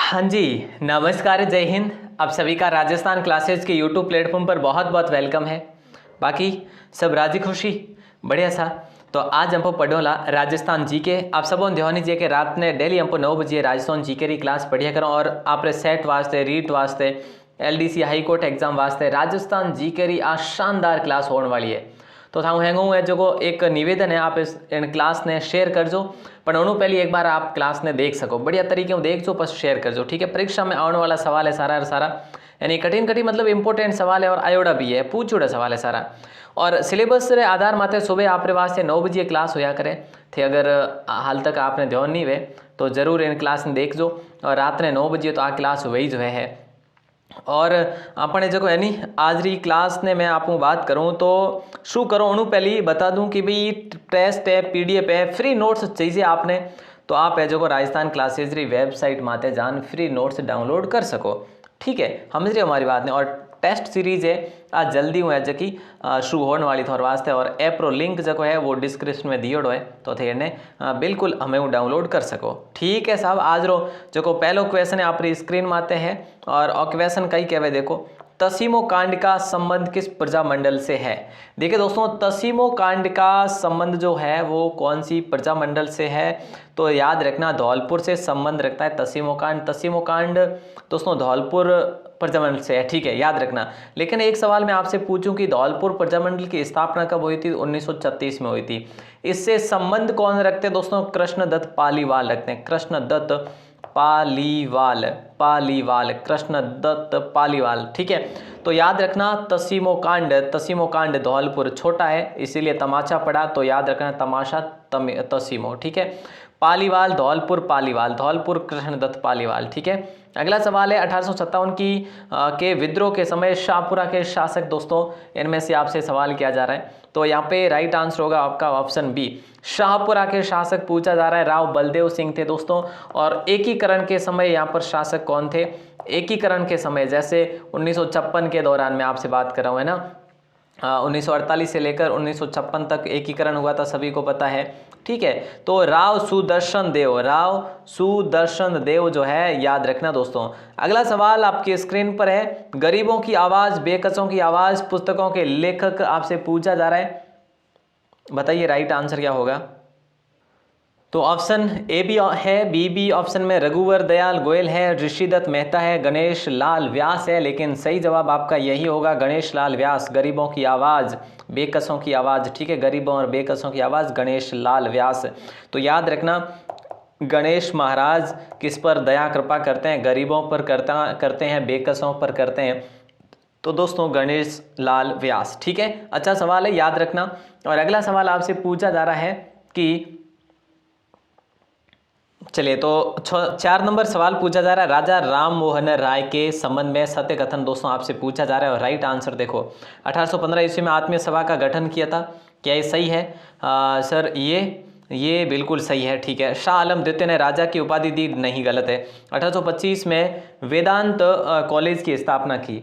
हाँ जी, नमस्कार, जय हिंद। आप सभी का राजस्थान क्लासेज के यूट्यूब प्लेटफॉर्म पर बहुत बहुत वेलकम है। बाकी सब राजी खुशी बढ़िया सा। तो आज हमको पढ़ोला राजस्थान जीके। आप सबों ध्यान दीजिए कि रात ने डेली हमको 9 बजे राजस्थान जीके री क्लास पढ़िया करो और आप सेट वास्ते, रीट वास्ते, एलडीसी हाई कोर्ट एग्जाम वास्ते राजस्थान जीके री आज शानदार क्लास होने वाली है। तो थाऊ हैंगो है जो एक निवेदन है, आप इन क्लास ने शेयर कर जो, पर उन्होंने पहले एक बार आप क्लास ने देख सको, बढ़िया तरीके से देख जो, बस शेयर कर जो, ठीक है। परीक्षा में आने वाला सवाल है सारा सारा, यानी कठिन कठिन मतलब इंपॉर्टेंट सवाल है और आयोड़ा भी है, पूछोड़ा सवाल है सारा। और सिलेबस रे आधार माते सुबह आप वास्ते 9 बजे क्लास होया करे थे। अगर हाल तक आपने ध्यान नहीं हुए तो जरूर इन क्लास ने देख जो, और रात ने 9 बजे तो आ क्लास हुई जो है। और अपने जो है नी आज री क्लास ने मैं आपको बात करूं तो शू करो उन्होंने पहले ही बता दूं कि भाई टेस्ट है, पीडीएफ है, फ्री नोट्स चाहिए आपने तो आप है जो राजस्थान क्लासेज री वेबसाइट माते जान फ्री नोट्स डाउनलोड कर सको, ठीक है। समझ रहे हो हमारी बात ने। और टेस्ट सीरीज है आज जल्दी हुआ है जबकि शुरू होने वाली थोड़े वास्ते, और ऐप रो लिंक जो है वो डिस्क्रिप्शन में दियोड़ो है तो थे ने बिल्कुल हमें वो डाउनलोड कर सको, ठीक है साहब। आज रो जो पहलो क्वेश्चन है आप स्क्रीन में आते हैं, और क्वेश्चन कई कहवे देखो, तसीमो कांड का संबंध किस प्रजामंडल से है। देखिए दोस्तों, तसीमो कांड का संबंध जो है वो कौन सी प्रजामंडल से है, तो याद रखना धौलपुर से संबंध रखता है तसीमो कांड। तसीमो कांड दोस्तों धौलपुर प्रजामंडल से है, ठीक है, याद रखना। लेकिन एक सवाल मैं आपसे पूछूं कि धौलपुर प्रजामंडल की स्थापना कब हुई थी? 1936 में हुई थी। इससे संबंध कौन रखते हैं दोस्तों? कृष्णदत्त पालीवाल रखते हैं। कृष्णदत्त पालीवाल, पालीवाल, कृष्णदत्त पालीवाल, ठीक है। तो याद रखना तसीमो कांड धौलपुर छोटा है इसीलिए तमाचा पड़ा, तो याद रखना तमाशा तसीमो, ठीक है। पालीवाल धौलपुर, पालीवाल धौलपुर, कृष्णदत्त पालीवाल, ठीक है। अगला सवाल है 1857 की के विद्रोह के समय शाहपुरा के शासक, दोस्तों इनमें से आपसे सवाल किया जा रहा है तो यहाँ पे राइट आंसर होगा आपका ऑप्शन बी। शाहपुरा के शासक पूछा जा रहा है राव बलदेव सिंह थे दोस्तों। और एकीकरण के समय यहाँ पर शासक कौन थे? एकीकरण के समय जैसे 1956 के दौरान मैं आपसे बात कर रहा हूँ, है ना। 1948 से लेकर 1956 तक एकीकरण हुआ था, सभी को पता है, ठीक है। तो राव सुदर्शन देव जो है, याद रखना दोस्तों। अगला सवाल आपकी स्क्रीन पर है, गरीबों की आवाज बेकसों की आवाज पुस्तकों के लेखक आपसे पूछा जा रहा है, बताइए राइट आंसर क्या होगा। तो ऑप्शन ए भी है, बी भी ऑप्शन में रघुवर दयाल गोयल है, ऋषिदत्त मेहता है, गणेश लाल व्यास है, लेकिन सही जवाब आपका यही होगा गणेश लाल व्यास। गरीबों की आवाज़ बेकसों की आवाज़, ठीक है, गरीबों और बेकसों की आवाज़ गणेश लाल व्यास। तो याद रखना गणेश महाराज किस पर दया कृपा करते हैं? गरीबों पर करते हैं, बेकसों पर करते हैं, तो दोस्तों गणेश लाल व्यास, ठीक है। अच्छा सवाल है, याद रखना। और अगला सवाल आपसे पूछा जा रहा है कि चलिए तो 4 नंबर सवाल पूछा जा रहा है, राजा राम मोहन राय के संबंध में सत्य कथन दोस्तों आपसे पूछा जा रहा है। और राइट आंसर देखो, 1815 ईस्वी में आत्मीय सभा का गठन किया था, क्या ये सही है? सर ये बिल्कुल सही है, ठीक है। शाह आलम द्वितीय ने राजा की उपाधि दी, नहीं, गलत है। 1825 में वेदांत कॉलेज की स्थापना की,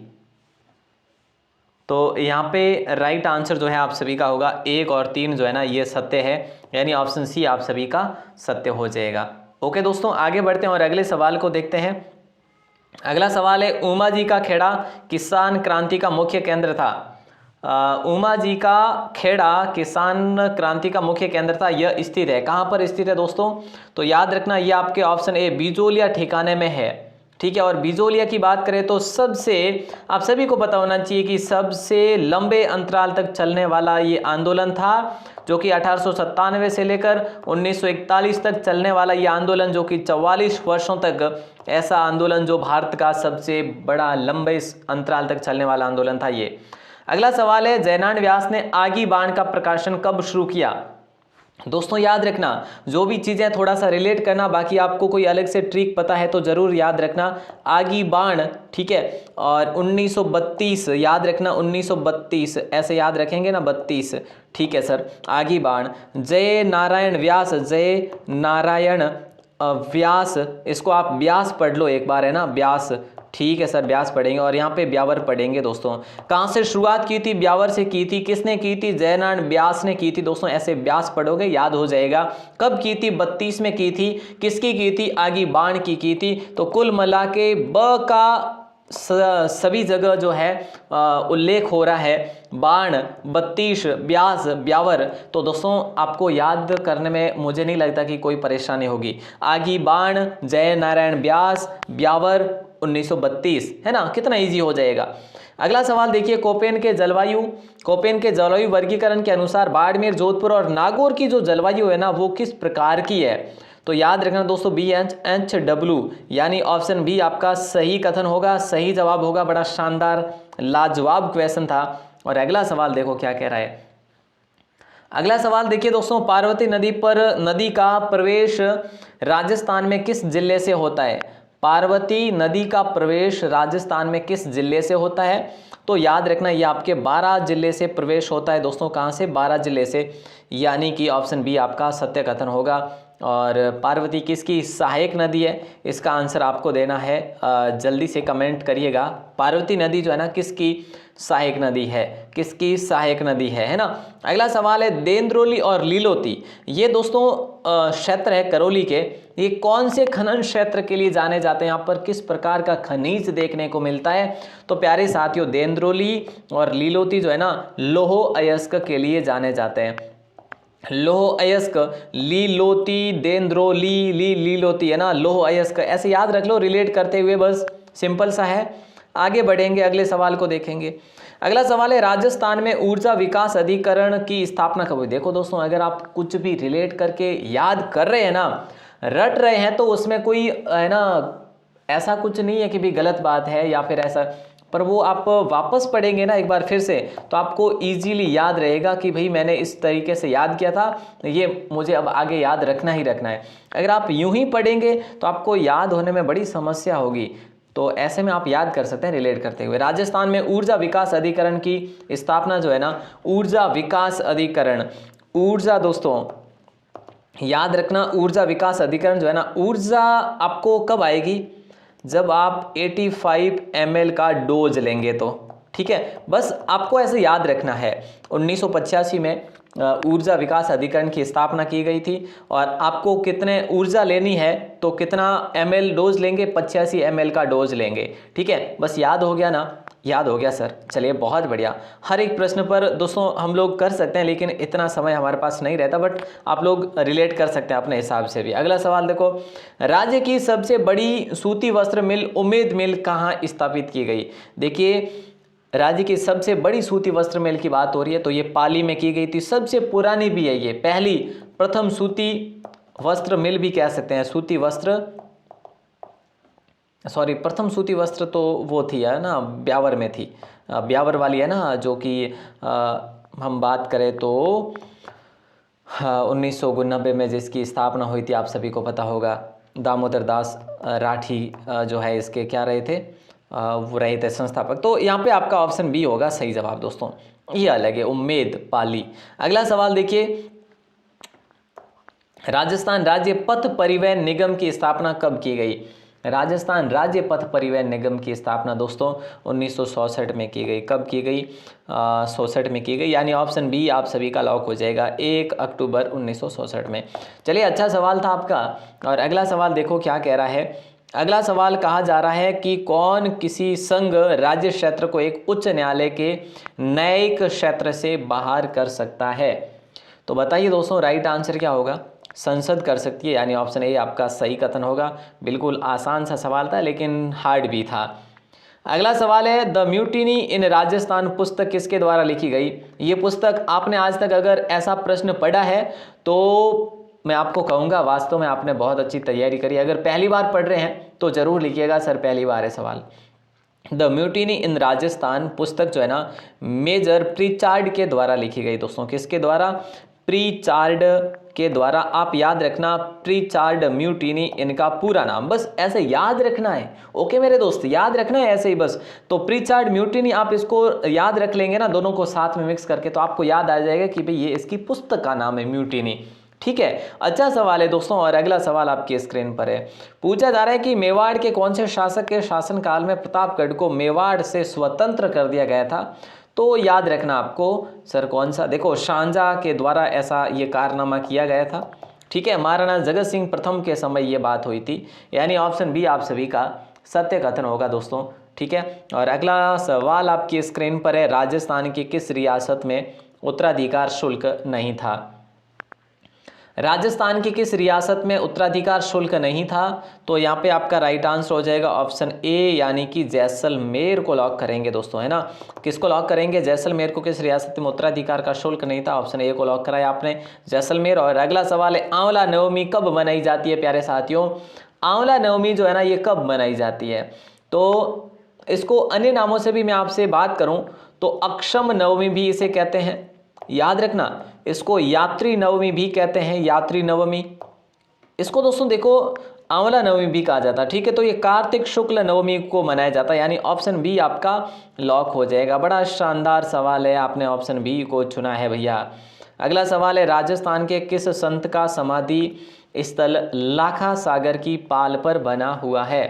तो यहाँ पे राइट आंसर जो है आप सभी का होगा 1 और 3 जो है ना ये सत्य है, यानी ऑप्शन सी आप सभी का सत्य हो जाएगा। ओके दोस्तों, आगे बढ़ते हैं और अगले सवाल को देखते हैं। अगला सवाल है, उमा जी का खेड़ा किसान क्रांति का मुख्य केंद्र था। उमा जी का खेड़ा किसान क्रांति का मुख्य केंद्र था, यह स्थित है, कहाँ पर स्थित है दोस्तों? तो याद रखना ये आपके ऑप्शन ए बिजोलिया ठिकाने में है, ठीक है। और बिजोलिया की बात करें तो सबसे आप सभी को पता होना चाहिए कि सबसे लंबे अंतराल तक चलने वाला ये आंदोलन था, जो कि 1897 से लेकर 1941 तक चलने वाला ये आंदोलन, जो कि 44 वर्षों तक ऐसा आंदोलन जो भारत का सबसे बड़ा लंबे अंतराल तक चलने वाला आंदोलन था ये। अगला सवाल है, जयनारायण व्यास ने आगी बाण का प्रकाशन कब शुरू किया? दोस्तों याद रखना जो भी चीज़ें थोड़ा सा रिलेट करना, बाकी आपको कोई अलग से ट्रिक पता है तो ज़रूर याद रखना। आगी बाण, ठीक है, और 1932 याद रखना, 1932 ऐसे याद रखेंगे ना, 32, ठीक है सर। आगी बाण, जय नारायण व्यास, जय नारायण व्यास, इसको आप व्यास पढ़ लो एक बार, है ना, व्यास, ठीक है सर, ब्यास पढ़ेंगे और यहाँ पे ब्यावर पढ़ेंगे दोस्तों। कहाँ से शुरुआत की थी? ब्यावर से की थी। किसने की थी? जयनारायण व्यास ने की थी दोस्तों। ऐसे व्यास पढ़ोगे याद हो जाएगा। कब की थी? 32 में की थी। किसकी की थी? आगी बाण की थी। तो कुल मिला के ब का सभी जगह जो है उल्लेख हो रहा है बाण, 32, व्यास, ब्यावर। तो दोस्तों आपको याद करने में मुझे नहीं लगता कि कोई परेशानी होगी। आगी बाण, जय नारायण व्यास, ब्यावर, 1932, है ना। कितना इजी हो जाएगा। अगला सवाल देखिए, कोपेन के जलवायु वर्गीकरण के अनुसार बाड़मेर, जोधपुर और नागौर की जो जलवायु है ना वो किस प्रकार की है? तो याद रखना दोस्तों BHW यानी ऑप्शन बी आपका सही कथन होगा, सही जवाब होगा। बड़ा शानदार लाजवाब क्वेश्चन था। और अगला सवाल देखो क्या कह रहा है। अगला सवाल देखिए दोस्तों, पार्वती नदी का प्रवेश राजस्थान में किस जिले से होता है? पार्वती नदी का प्रवेश राजस्थान में किस जिले से होता है? तो याद रखना ये आपके 12 जिले से प्रवेश होता है दोस्तों। कहाँ से? 12 जिले से, यानी कि ऑप्शन बी आपका सत्य कथन होगा। और पार्वती किसकी सहायक नदी है? इसका आंसर आपको देना है, जल्दी से कमेंट करिएगा। पार्वती नदी जो है ना किसकी सहायक नदी है? किसकी सहायक नदी है ना। अगला सवाल है, देंद्रोली और लीलोती, ये दोस्तों क्षेत्र है करौली के, ये कौन से खनन क्षेत्र के लिए जाने जाते हैं? यहाँ पर किस प्रकार का खनिज देखने को मिलता है? तो प्यारे साथियों, देंद्रोली और लीलोती जो है ना लौह अयस्क के लिए जाने जाते हैं। लौह अयस्क, लीलोती, देंद्रोली, लीलोती, है ना, लौह अयस्क, ऐसे याद रख लो रिलेट करते हुए, बस सिंपल सा है। आगे बढ़ेंगे, अगले सवाल को देखेंगे। अगला सवाल है, राजस्थान में ऊर्जा विकास अधिकरण की स्थापना कब हुई? देखो दोस्तों, अगर आप कुछ भी रिलेट करके याद कर रहे हैं ना, रट रहे हैं, तो उसमें कोई है ना ऐसा कुछ नहीं है कि भी गलत बात है या फिर ऐसा, पर वो आप वापस पढ़ेंगे ना एक बार फिर से तो आपको इजीली याद रहेगा कि भाई मैंने इस तरीके से याद किया था, ये मुझे अब आगे याद रखना ही रखना है। अगर आप यूं ही पढ़ेंगे तो आपको याद होने में बड़ी समस्या होगी। तो ऐसे में आप याद कर सकते हैं रिलेट करते हुए। राजस्थान में ऊर्जा विकास अधिकरण की स्थापना जो है ना, ऊर्जा विकास अधिकरण, ऊर्जा दोस्तों याद रखना, ऊर्जा विकास अधिकरण जो है ना, ऊर्जा आपको कब आएगी? जब आप 85 ml का डोज लेंगे तो, ठीक है, बस आपको ऐसे याद रखना है। 1985 में ऊर्जा विकास अधिकरण की स्थापना की गई थी और आपको कितने ऊर्जा लेनी है तो कितना ml डोज लेंगे? 85 ml का डोज लेंगे, ठीक है। बस याद हो गया ना? याद हो गया सर, चलिए बहुत बढ़िया। हर एक प्रश्न पर दोस्तों हम लोग कर सकते हैं, लेकिन इतना समय हमारे पास नहीं रहता, बट आप लोग रिलेट कर सकते हैं अपने हिसाब से भी। अगला सवाल देखो, राज्य की सबसे बड़ी सूती वस्त्र मिल उम्मेद मिल कहाँ स्थापित की गई? देखिए, राज्य की सबसे बड़ी सूती वस्त्र मिल की बात हो रही है तो ये पाली में की गई थी। सबसे पुरानी भी है ये, प्रथम सूती वस्त्र मिल भी कह सकते हैं। सूती वस्त्र, सॉरी, प्रथम सूती वस्त्र तो वो थी है ना, ब्यावर में थी, ब्यावर वाली है ना, जो कि हम बात करें तो 1999 में जिसकी स्थापना हुई थी, आप सभी को पता होगा। दामोदर दास राठी जो है इसके क्या रहे थे? वो रहे थे संस्थापक। तो यहाँ पे आपका ऑप्शन बी होगा सही जवाब दोस्तों, ये अलग है, उम्मेद, पाली। अगला सवाल देखिए, राजस्थान राज्य पथ परिवहन निगम की स्थापना कब की गई? राजस्थान राज्य पथ परिवहन निगम की स्थापना दोस्तों 1967 में की गई। कब की गई? 67 में की गई, यानी ऑप्शन बी आप सभी का लॉक हो जाएगा, 1 अक्टूबर 1967 में। चलिए, अच्छा सवाल था आपका। और अगला सवाल देखो क्या कह रहा है। अगला सवाल कहा जा रहा है कि कौन किसी संघ राज्य क्षेत्र को एक उच्च न्यायालय के न्यायिक क्षेत्र से बाहर कर सकता है? तो बताइए दोस्तों, राइट आंसर क्या होगा? संसद कर सकती है, यानी ऑप्शन ए आपका सही कथन होगा। बिल्कुल आसान सा सवाल था लेकिन हार्ड भी था। अगला सवाल है, द म्यूटिनी इन राजस्थान पुस्तक किसके द्वारा लिखी गई? ये पुस्तक आपने आज तक अगर ऐसा प्रश्न पढ़ा है तो मैं आपको कहूँगा वास्तव में आपने बहुत अच्छी तैयारी करी। अगर पहली बार पढ़ रहे हैं तो जरूर लिखिएगा सर पहली बार है सवाल। द म्यूटिनी इन राजस्थान पुस्तक जो है ना मेजर प्रीचार्ड के द्वारा लिखी गई दोस्तों। किसके द्वारा? प्रीचार्ड के द्वारा। आप याद रखना, प्रीचार्ड म्यूटिनी इनका पूरा नाम, बस ऐसे याद रखना है। ओके मेरे दोस्त, याद रखना है ऐसे ही बस। तो प्रीचार्ड म्यूटिनी आप इसको याद रख लेंगे ना, दोनों को साथ में मिक्स करके, तो आपको याद आ जाएगा कि भाई ये इसकी पुस्तक का नाम है म्यूटिनी। ठीक है, अच्छा सवाल है दोस्तों। और अगला सवाल आपकी स्क्रीन पर है, पूछा जा रहा है कि मेवाड़ के कौन से शासक के शासनकाल में प्रतापगढ़ को मेवाड़ से स्वतंत्र कर दिया गया था। तो याद रखना आपको सर कौन सा, देखो शाहजहां के द्वारा ऐसा ये कारनामा किया गया था। ठीक है, महाराणा जगत सिंह प्रथम के समय ये बात हुई थी, यानी ऑप्शन बी आप सभी का सत्य कथन होगा दोस्तों। ठीक है, और अगला सवाल आपकी स्क्रीन पर है, राजस्थान की किस रियासत में उत्तराधिकार शुल्क नहीं था। राजस्थान की किस रियासत में उत्तराधिकार शुल्क नहीं था। तो यहाँ पे आपका राइट आंसर हो जाएगा ऑप्शन ए, यानी कि जैसलमेर को लॉक करेंगे दोस्तों, है ना। किसको लॉक करेंगे, जैसलमेर को, किस रियासत में उत्तराधिकार का शुल्क नहीं था, ऑप्शन ए को लॉक कराया आपने, जैसलमेर। और अगला सवाल है, आंवला नवमी कब मनाई जाती है प्यारे साथियों। आंवला नवमी जो है ना, ये कब मनाई जाती है। तो इसको अन्य नामों से भी मैं आपसे बात करूं तो अक्षम नवमी भी इसे कहते हैं, याद रखना। इसको यात्री नवमी भी कहते हैं, यात्री नवमी। इसको दोस्तों देखो आंवला नवमी भी कहा जाता है। ठीक है, तो ये कार्तिक शुक्ल नवमी को मनाया जाता है, यानी ऑप्शन बी आपका लॉक हो जाएगा। बड़ा शानदार सवाल है, आपने ऑप्शन बी को चुना है भैया। अगला सवाल है, राजस्थान के किस संत का समाधि स्थल लाखा सागर की पाल पर बना हुआ है।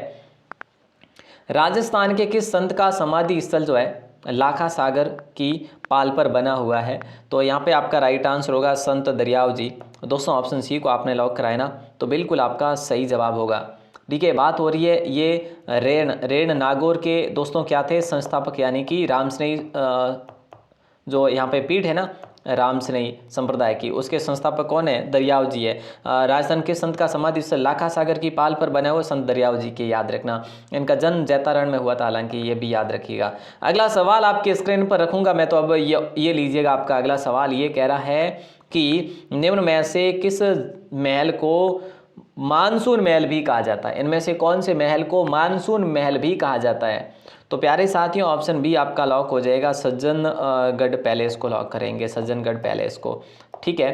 राजस्थान के किस संत का समाधि स्थल जो है लाखा सागर की पाल पर बना हुआ है। तो यहाँ पे आपका राइट आंसर होगा संत दरियाव जी। दोस्तों ऑप्शन सी को आपने लॉक कराया ना, तो बिल्कुल आपका सही जवाब होगा। ठीक है, बात हो रही है ये रेण नागौर के दोस्तों क्या थे, संस्थापक, यानी कि रामस्नेही जो यहाँ पे पीठ है ना रामस्नेही संप्रदाय की, उसके संस्थापक कौन है, दरियाव जी है। राजस्थान के संत का समाधि स्थल लाखा सागर की पाल पर बने हुए संत दरियाव जी के, याद रखना। इनका जन्म जैतारण में हुआ था, हालांकि ये भी याद रखिएगा। अगला सवाल आपके स्क्रीन पर रखूंगा मैं, तो अब ये लीजिएगा। आपका अगला सवाल ये कह रहा है कि निम्न में से किस महल को मानसून महल भी कहा जाता है। इनमें से कौन से महल को मानसून महल भी कहा जाता है। तो प्यारे साथियों ऑप्शन बी आपका लॉक हो जाएगा, सज्जनगढ़ पैलेस को लॉक करेंगे, सज्जनगढ़ पैलेस को। ठीक है,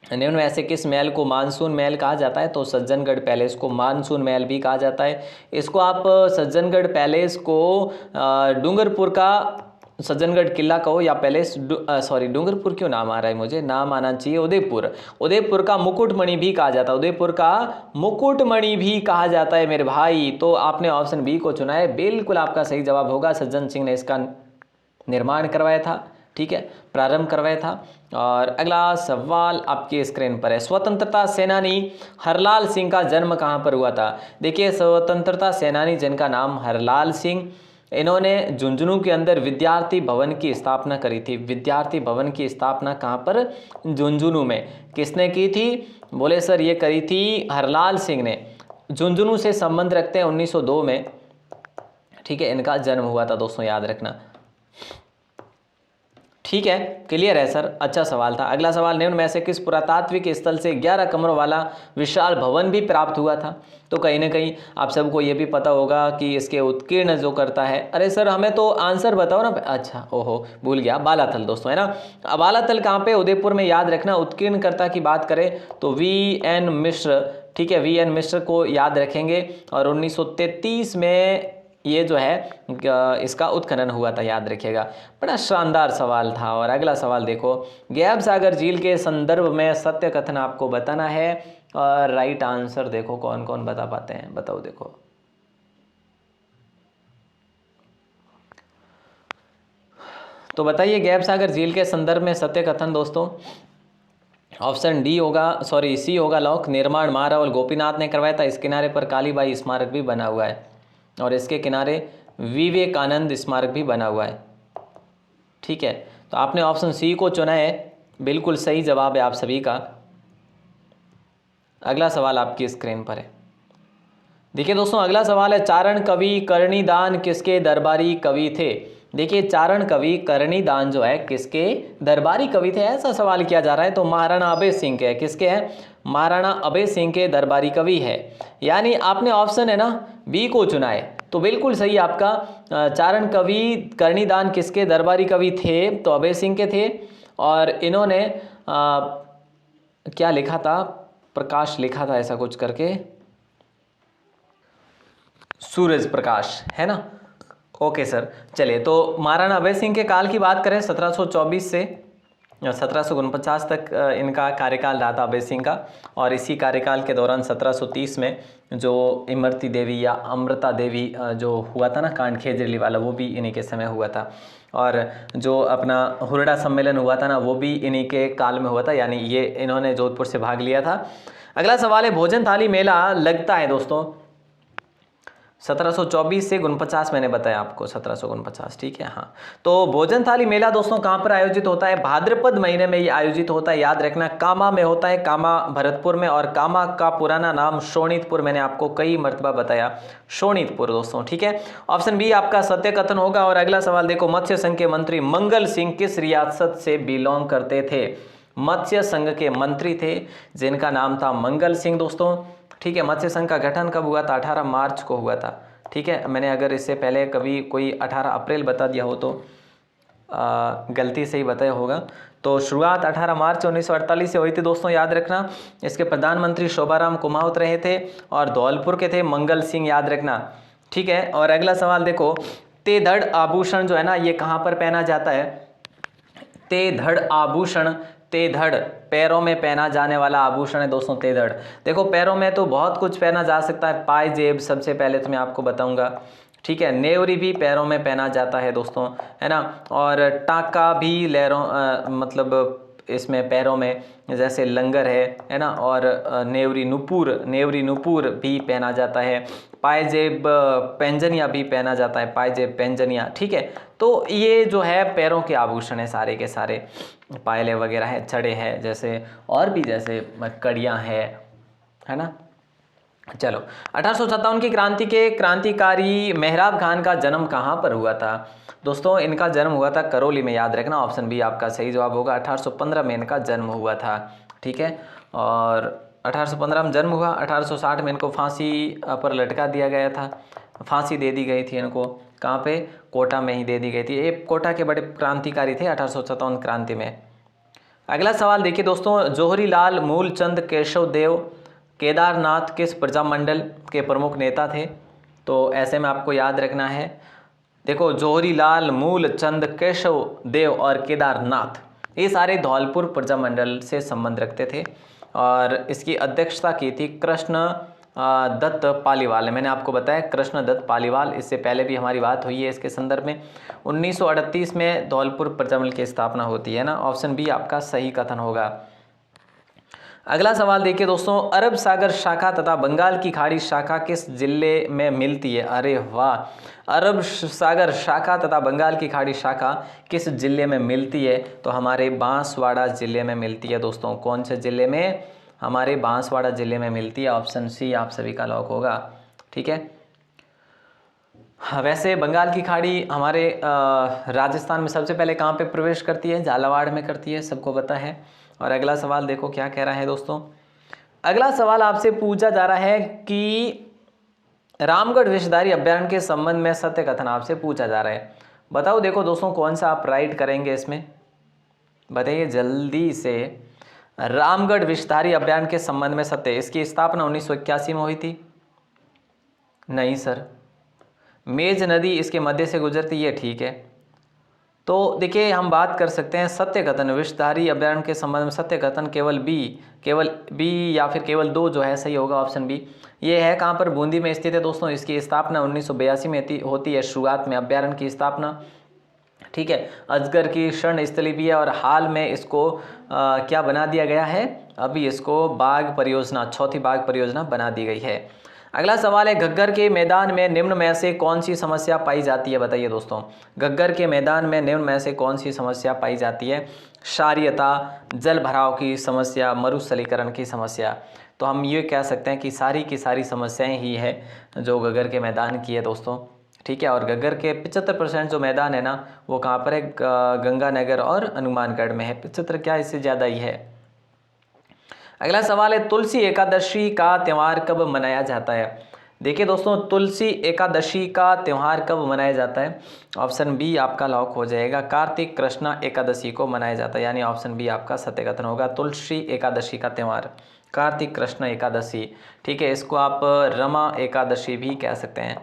निम्न में से किस महल को मानसून महल कहा जाता है। तो सज्जनगढ़ पैलेस को मानसून महल भी कहा जाता है। इसको आप सज्जनगढ़ पैलेस को डूंगरपुर का सज्जनगढ़ किला कहो या पैलेस, सॉरी डूंगरपुर क्यों नाम आ रहा है, मुझे नाम आना चाहिए उदयपुर का मुकुटमणि भी कहा जाता है, उदयपुर का मुकुटमणि भी कहा जाता है मेरे भाई। तो आपने ऑप्शन बी को चुना है, बिल्कुल आपका सही जवाब होगा। सज्जन सिंह ने इसका निर्माण करवाया था, ठीक है, प्रारंभ करवाया था। और अगला सवाल आपके स्क्रीन पर है, स्वतंत्रता सेनानी हरलाल सिंह का जन्म कहाँ पर हुआ था। देखिए स्वतंत्रता सेनानी जिनका नाम हरलाल सिंह, इन्होंने झुंझुनू के अंदर विद्यार्थी भवन की स्थापना करी थी। विद्यार्थी भवन की स्थापना कहाँ पर, झुंझुनू में। किसने की थी, बोले सर ये करी थी हरलाल सिंह ने। झुंझुनू से संबंध रखते हैं, 1902 में, ठीक है, इनका जन्म हुआ था दोस्तों, याद रखना। ठीक है, क्लियर है सर, अच्छा सवाल था। अगला सवाल, निम्न में से किस पुरातात्विक स्थल से 11 कमरों वाला विशाल भवन भी प्राप्त हुआ था। तो कहीं ना कहीं आप सबको ये भी पता होगा कि इसके उत्कीर्ण जो करता है, अरे सर हमें तो आंसर बताओ ना। अच्छा ओहो भूल गया, बालाथल दोस्तों, है ना। अब बालाथल कहाँ पे, उदयपुर में, याद रखना। उत्कीर्णकर्ता की बात करें तो VN मिश्र, ठीक है, VN मिश्र को याद रखेंगे। और 1933 में ये जो है इसका उत्खनन हुआ था, याद रखिएगा। बड़ा शानदार सवाल था। और अगला सवाल देखो, गैब सागर झील के संदर्भ में सत्य कथन आपको बताना है। और राइट आंसर देखो कौन कौन बता पाते हैं, बताओ देखो। तो बताइए गैब सागर झील के संदर्भ में सत्य कथन दोस्तों। ऑप्शन डी होगा, सॉरी सी होगा लॉक। निर्माण महारावल गोपीनाथ ने करवाया था। इस किनारे पर कालीबाई स्मारक भी बना हुआ है और इसके किनारे विवेकानंद स्मारक भी बना हुआ है। ठीक है, तो आपने ऑप्शन सी को चुना है, बिल्कुल सही जवाब है आप सभी का। अगला सवाल आपकी स्क्रीन पर है, देखिए दोस्तों। अगला सवाल है, चारण कवि कर्णिदान किसके दरबारी कवि थे। देखिए चारण कवि कर्णिदान जो है किसके दरबारी कवि थे, ऐसा सवाल किया जा रहा है। तो महाराणा अभय सिंह के, किसके हैं, महाराणा अभय सिंह के दरबारी कवि है। यानी आपने ऑप्शन है ना बी को चुना है, तो बिल्कुल सही आपका। चारण कवि कर्णिदान किसके दरबारी कवि थे, तो अभय सिंह के थे। और इन्होंने क्या लिखा था, प्रकाश लिखा था ऐसा कुछ करके, सूरज प्रकाश, है ना। ओके सर, चलिए। तो महाराणा अभय सिंह के काल की बात करें 1724 से 1749 तक इनका कार्यकाल रहा था अभय सिंह का। और इसी कार्यकाल के दौरान 1730 में जो इमरती देवी या अमृता देवी जो हुआ था ना कांड खेजरीली वाला, वो भी इन्हीं के समय हुआ था। और जो अपना हुरडा सम्मेलन हुआ था ना, वो भी इन्हीं के काल में हुआ था, यानी ये इन्होंने जोधपुर से भाग लिया था। अगला सवाल है, भोजन थाली मेला लगता है दोस्तों 1724 से 49, मैंने बताया आपको 1749, ठीक है। हाँ, तो भोजन थाली मेला दोस्तों कहाँ पर आयोजित होता है? भाद्रपद महीने में ये आयोजित होता है, याद रखना। कामा में होता है, कामा भरतपुर में, और कामा का पुराना नाम शोणितपुर, मैंने आपको कई मर्तबा बताया, शोणितपुर दोस्तों, ठीक है। ऑप्शन बी आपका सत्य कथन होगा। और अगला सवाल देखो, मत्स्य संघ के मंत्री मंगल सिंह किस रियासत से बिलोंग करते थे? मत्स्य संघ के मंत्री थे जिनका नाम था मंगल सिंह दोस्तों, ठीक है। मत्स्य संघ का गठन कब हुआ था? 18 मार्च को हुआ था, ठीक है। मैंने अगर इससे पहले कभी कोई 18 अप्रैल बता दिया हो तो गलती से ही बताया होगा। तो शुरुआत 18 मार्च 1948 से हुई थी दोस्तों, याद रखना। इसके प्रधानमंत्री शोभाराम कुमावत रहे थे और धौलपुर के थे मंगल सिंह, याद रखना, ठीक है। और अगला सवाल देखो, तेधड़ आभूषण जो है ना, ये कहाँ पर पहना जाता है? तेधड़ आभूषण, तेधड़ पैरों में पहना जाने वाला आभूषण है दोस्तों, तेधड़। देखो पैरों में तो बहुत कुछ पहना जा सकता है, पायजेब सबसे पहले तो मैं आपको बताऊंगा, ठीक है। नेवरी भी पैरों में पहना जाता है दोस्तों, है ना। और टाका भी लहरों मतलब इसमें पैरों में, जैसे लंगर है ना। और नेवरी नुपुर भी पहना जाता है। पायजेब पैंजनिया भी पहना जाता है, पायजेब पैंजनिया, ठीक है। तो ये जो है पैरों के आभूषण है सारे के सारे, पायले वगैरह है, छड़े हैं जैसे, और भी जैसे कड़ियाँ है ना। चलो, 1857 की क्रांति के क्रांतिकारी मेहराब खान का जन्म कहाँ पर हुआ था? दोस्तों इनका जन्म हुआ था करौली में, याद रखना। ऑप्शन बी आपका सही जवाब होगा। 1815 में इनका जन्म हुआ था, ठीक है। और 1815 में जन्म हुआ, 1860 में इनको फांसी पर लटका दिया गया था, फांसी दे दी गई थी इनको। कहाँ पे? कोटा में ही दे दी गई थी। ये कोटा के बड़े क्रांतिकारी थे 1857 क्रांति में। अगला सवाल देखिए दोस्तों, जौहरी लाल मूलचंद केशव देव केदारनाथ किस प्रजामंडल के प्रमुख नेता थे? तो ऐसे में आपको याद रखना है, देखो जौहरी लाल, मूलचंद, केशव देव और केदारनाथ, ये सारे धौलपुर प्रजामंडल से संबंध रखते थे। और इसकी अध्यक्षता की थी कृष्ण दत्त पालीवाल ने। मैंने आपको बताया कृष्ण दत्त पालीवाल, इससे पहले भी हमारी बात हुई है इसके संदर्भ में। 1938 में धौलपुर प्रजामंडल की स्थापना होती है ना। ऑप्शन बी आपका सही कथन होगा। अगला सवाल देखिए दोस्तों, अरब सागर शाखा तथा बंगाल की खाड़ी शाखा किस जिले में मिलती है? अरे वाह, अरब सागर शाखा तथा बंगाल की खाड़ी शाखा किस जिले में मिलती है? तो हमारे बांसवाड़ा जिले में मिलती है दोस्तों। कौन से जिले में? हमारे बांसवाड़ा जिले में मिलती है। ऑप्शन सी आप सभी का लॉक होगा, ठीक है। वैसे बंगाल की खाड़ी हमारे राजस्थान में सबसे पहले कहाँ पे प्रवेश करती है? झालावाड़ में करती है, सबको पता है। और अगला सवाल देखो क्या कह रहा है दोस्तों। अगला सवाल आपसे पूछा जा रहा है कि रामगढ़ विषधारी अभ्यारण्य के संबंध में सत्य कथन आपसे पूछा जा रहा है। बताओ देखो दोस्तों, कौन सा आप राइट करेंगे इसमें? बताइए जल्दी से। रामगढ़ विषधारी अभ्यारण्य के संबंध में सत्य, इसकी स्थापना 1981 में हुई थी। नहीं सर, मेज नदी इसके मध्य से गुजरती, ये ठीक है। तो देखिए हम बात कर सकते हैं सत्य कथन, विषधारी अभ्यारण्य के संबंध में सत्य कथन केवल बी या फिर केवल दो जो है सही होगा, ऑप्शन बी। ये है कहाँ पर? बूंदी में स्थित है दोस्तों। इसकी स्थापना 1982 में होती है, शुरुआत में अभ्यारण्य की स्थापना, ठीक है। अजगर की शरण स्थली भी है और हाल में इसको क्या बना दिया गया है? अभी इसको बाघ परियोजना, चौथी बाघ परियोजना बना दी गई है। अगला सवाल है, घग्गर के मैदान में निम्न में से कौन सी समस्या पाई जाती है? बताइए दोस्तों, घग्गर के मैदान में निम्न में से कौन सी समस्या पाई जाती है? क्षारीयता, जल भराव की समस्या, मरुस्थलीकरण की समस्या। तो हम ये कह सकते हैं कि सारी की सारी समस्याएं ही है जो घग्गर के मैदान की है दोस्तों, ठीक है। और घग्गर के 75% जो मैदान है ना, वो कहाँ पर है? गंगानगर और हनुमानगढ़ में है। 75 क्या, इससे ज़्यादा ही है। अगला सवाल है, तुलसी एकादशी का त्यौहार कब मनाया जाता है? देखिए दोस्तों, तुलसी एकादशी का त्यौहार कब मनाया जाता है? ऑप्शन बी आपका लॉक हो जाएगा। कार्तिक कृष्णा एकादशी को मनाया जाता है, यानी ऑप्शन बी आपका सत्य कथन होगा। तुलसी एकादशी का त्यौहार कार्तिक कृष्ण एकादशी, ठीक है। इसको आप रमा एकादशी भी कह सकते हैं,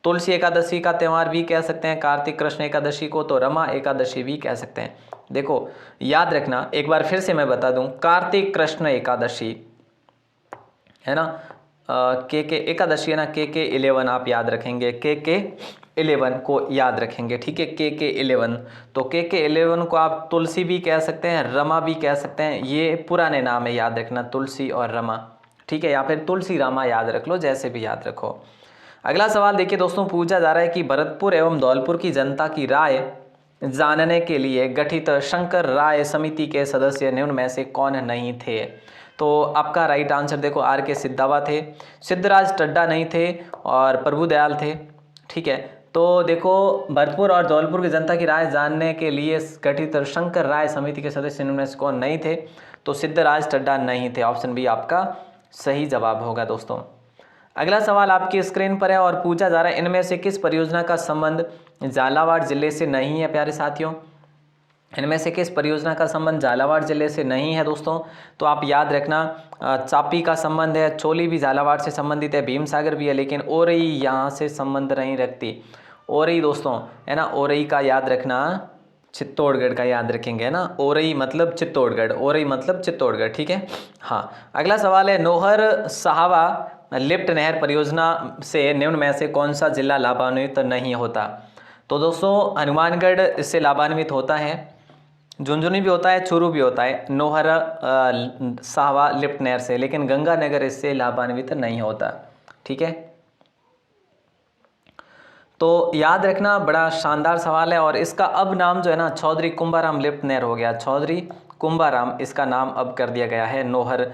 तुलसी एकादशी का त्यौहार भी कह सकते हैं, कार्तिक कृष्ण एकादशी को तो रमा एकादशी भी कह सकते हैं। देखो याद रखना, एक बार फिर से मैं बता दूं, कार्तिक कृष्ण एकादशी है ना, के एकादशी है ना, के 11 आप याद रखेंगे, के 11 को याद रखेंगे, ठीक है, के 11। तो के 11 को आप तुलसी भी कह सकते हैं, रमा भी कह सकते हैं, ये पुराने नाम है, याद रखना, तुलसी और रमा, ठीक है, या फिर तुलसी रामा याद रख लो, जैसे भी याद रखो। अगला सवाल देखिए दोस्तों, पूछा जा रहा है कि भरतपुर एवं धौलपुर की जनता की राय जानने के लिए गठित शंकर राय समिति के सदस्य निम्न में से कौन नहीं थे। तो आपका राइट आंसर देखो, आर के सिद्धावा थे, सिद्धराज टड्डा नहीं थे, और प्रभुदयाल थे, ठीक है। तो देखो भरतपुर और धौलपुर की जनता की राय जानने के लिए गठित शंकर राय समिति के सदस्य निम्न में से कौन नहीं थे, तो सिद्धराज टड्डा नहीं थे, ऑप्शन बी आपका सही जवाब होगा दोस्तों। अगला सवाल आपकी स्क्रीन पर है और पूछा जा रहा है, इनमें से किस परियोजना का संबंध झालावाड़ जिले से नहीं है प्यारे साथियों, इनमें से किस परियोजना का संबंध झालावाड़ जिले से नहीं है दोस्तों। तो आप याद रखना, चापी का संबंध है, चोली भी झालावाड़ से संबंधित है, भीमसागर भी है, लेकिन ओरई यहाँ से संबंध नहीं रखती। ओरई दोस्तों है ना, ओरई का याद रखना, चित्तौड़गढ़ का याद रखेंगे ना, ओरई मतलब चित्तौड़गढ़, ओरई मतलब चित्तौड़गढ़, ठीक है। हाँ, अगला सवाल है, नौहर सहावा लिफ्ट नहर परियोजना से निम्न में से कौन सा जिला लाभान्वित नहीं होता। तो दोस्तों हनुमानगढ़ इससे लाभान्वित होता है, झुंझुनू भी होता है, चूरू भी होता है, नौहर साहवा लिफ्ट नहर से, लेकिन गंगानगर इससे लाभान्वित नहीं होता, ठीक है। तो याद रखना, बड़ा शानदार सवाल है, और इसका अब नाम जो है ना, चौधरी कुंभाराम लिफ्ट नहर हो गया, चौधरी कुंभाराम इसका नाम अब कर दिया गया है, नौहर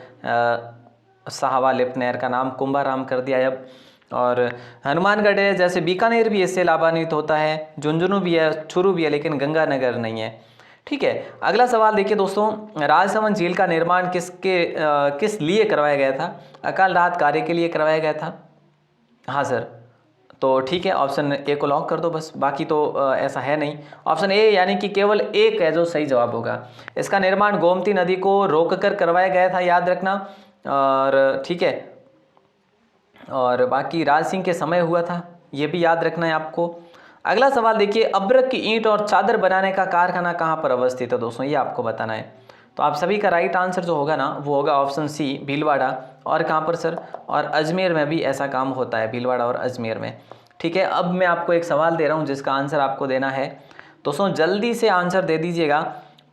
साहवा लिफ्ट नहर का नाम कुंभाराम कर दिया है अब। और हनुमानगढ़ है, जैसे बीकानेर भी इससे लाभान्वित होता है, झुंझुनू भी है, चूरू भी है, लेकिन गंगानगर नहीं है, ठीक है। अगला सवाल देखिए दोस्तों, राजसमंद झील का निर्माण किस लिए करवाया गया था। अकाल राहत कार्य के लिए करवाया गया था, हाँ सर, तो ठीक है, ऑप्शन ए को लॉक कर दो बस, बाकी तो ऐसा है नहीं। ऑप्शन ए यानी कि केवल एक है जो सही जवाब होगा। इसका निर्माण गोमती नदी को रोककर करवाया गया था, याद रखना, और ठीक है, और बाकी राज सिंह के समय हुआ था, ये भी याद रखना है आपको। अगला सवाल देखिए, अब्रक की ईंट और चादर बनाने का कारखाना कहाँ पर अवस्थित है दोस्तों, ये आपको बताना है। तो आप सभी का राइट आंसर जो होगा ना, वो होगा ऑप्शन सी, भीलवाड़ा। और कहाँ पर सर, और अजमेर में भी ऐसा काम होता है, भीलवाड़ा और अजमेर में, ठीक है। अब मैं आपको एक सवाल दे रहा हूँ जिसका आंसर आपको देना है दोस्तों, जल्दी से आंसर दे दीजिएगा।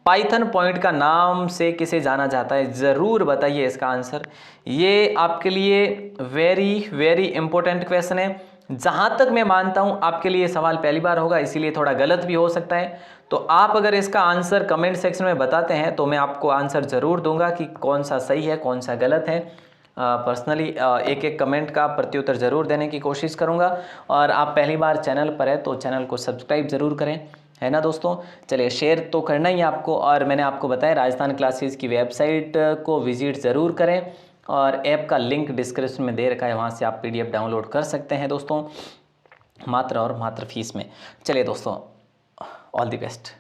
पाइथन पॉइंट का नाम से किसे जाना जाता है, ज़रूर बताइए इसका आंसर। ये आपके लिए वेरी वेरी इंपॉर्टेंट क्वेश्चन है, जहाँ तक मैं मानता हूँ आपके लिए सवाल पहली बार होगा, इसीलिए थोड़ा गलत भी हो सकता है। तो आप अगर इसका आंसर कमेंट सेक्शन में बताते हैं तो मैं आपको आंसर ज़रूर दूंगा कि कौन सा सही है कौन सा गलत है। पर्सनली एक एक कमेंट का प्रत्युत्तर ज़रूर देने की कोशिश करूँगा। और आप पहली बार चैनल पर है तो चैनल को सब्सक्राइब ज़रूर करें, है ना दोस्तों। चलिए, शेयर तो करना ही आपको, और मैंने आपको बताया राजस्थान क्लासेस की वेबसाइट को विजिट ज़रूर करें, और ऐप का लिंक डिस्क्रिप्शन में दे रखा है, वहाँ से आप PDF डाउनलोड कर सकते हैं दोस्तों, मात्र और मात्र फीस में। चलिए दोस्तों, ऑल द बेस्ट।